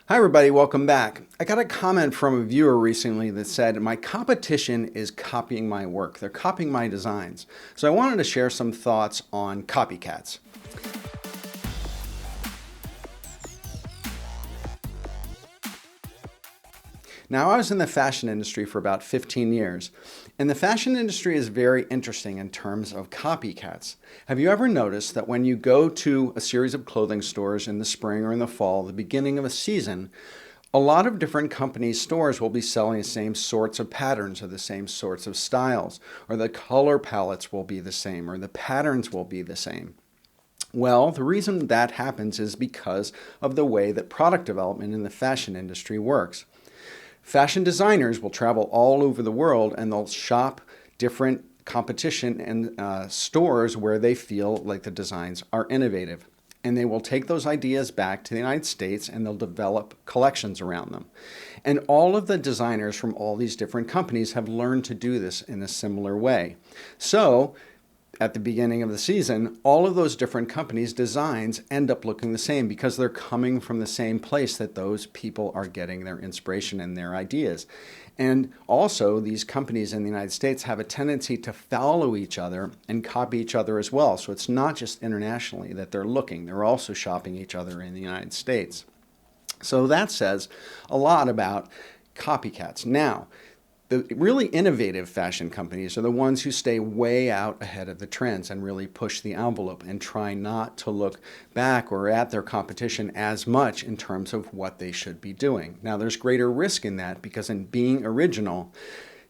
Hi everybody, welcome back. I got a comment from a viewer recently that said, my competition is copying my work. They're copying my designs. So I wanted to share some thoughts on copycats. Now, I was in the fashion industry for about 15 years, and the fashion industry is very interesting in terms of copycats. Have you ever noticed that when you go to a series of clothing stores in the spring or in the fall, the beginning of a season, a lot of different companies' stores will be selling the same sorts of patterns or the same sorts of styles, or the color palettes will be the same, or the patterns will be the same? Well, the reason that happens is because of the way that product development in the fashion industry works. Fashion designers will travel all over the world and they'll shop different competition and stores where they feel like the designs are innovative. And they will take those ideas back to the United States and they'll develop collections around them. And all of the designers from all these different companies have learned to do this in a similar way. So, at the beginning of the season, all of those different companies' designs end up looking the same because they're coming from the same place that those people are getting their inspiration and their ideas. And also, these companies in the United States have a tendency to follow each other and copy each other as well. So it's not just internationally that they're looking, they're also shopping each other in the United States. So that says a lot about copycats. Now, the really innovative fashion companies are the ones who stay way out ahead of the trends and really push the envelope and try not to look back or at their competition as much in terms of what they should be doing. Now, there's greater risk in that because in being original,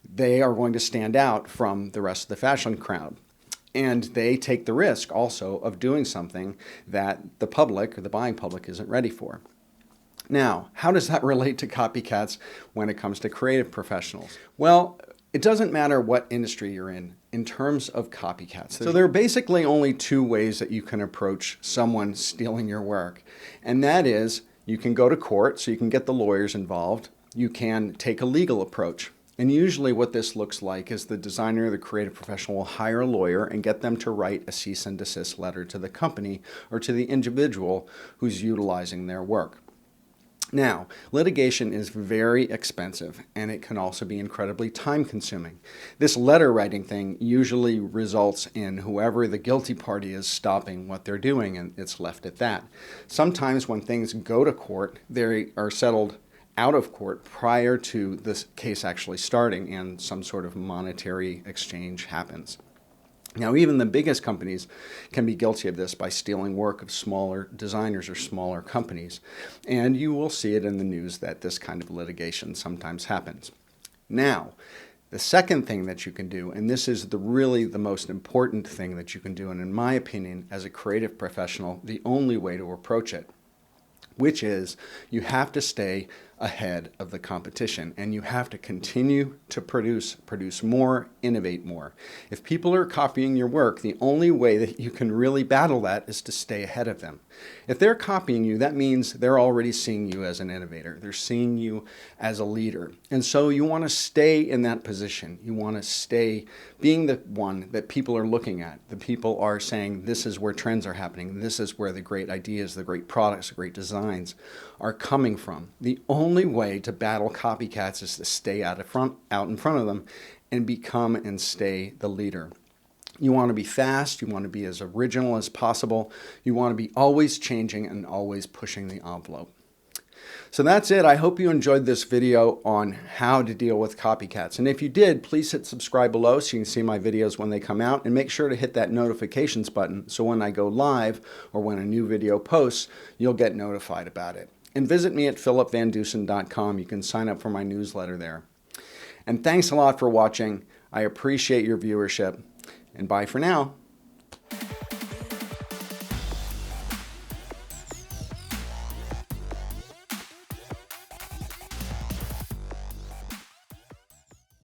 they are going to stand out from the rest of the fashion crowd. And they take the risk also of doing something that the public, or the buying public, isn't ready for. Now, how does that relate to copycats when it comes to creative professionals? Well, it doesn't matter what industry you're in terms of copycats. So there are basically only two ways that you can approach someone stealing your work. And that is, you can go to court, so you can get the lawyers involved. You can take a legal approach. And usually what this looks like is the designer or the creative professional will hire a lawyer and get them to write a cease and desist letter to the company or to the individual who's utilizing their work. Now, litigation is very expensive and it can also be incredibly time-consuming. This letter writing thing usually results in whoever the guilty party is stopping what they're doing, and it's left at that. Sometimes when things go to court, they are settled out of court prior to this case actually starting and some sort of monetary exchange happens. Now, even the biggest companies can be guilty of this by stealing work of smaller designers or smaller companies. And you will see it in the news that this kind of litigation sometimes happens. Now, the second thing that you can do, and this is really the most important thing that you can do, and in my opinion, as a creative professional, the only way to approach it, which is you have to stay ahead of the competition and you have to continue to produce more, innovate more. If people are copying your work, the only way that you can really battle that is to stay ahead of them. If they're copying you, that means they're already seeing you as an innovator. They're seeing you as a leader. And so you want to stay in that position. You want to stay being the one that people are looking at. The people are saying, this is where trends are happening. This is where the great ideas, the great products, the great designs are coming from. The only way to battle copycats is to stay out in front of them and become and stay the leader. You want to be fast, you want to be as original as possible, you want to be always changing and always pushing the envelope. So that's it. I hope you enjoyed this video on how to deal with copycats. And if you did, please hit subscribe below so you can see my videos when they come out, and make sure to hit that notifications button so when I go live or when a new video posts, you'll get notified about it. And visit me at philipvandusen.com. You can sign up for my newsletter there. And thanks a lot for watching. I appreciate your viewership. And bye for now.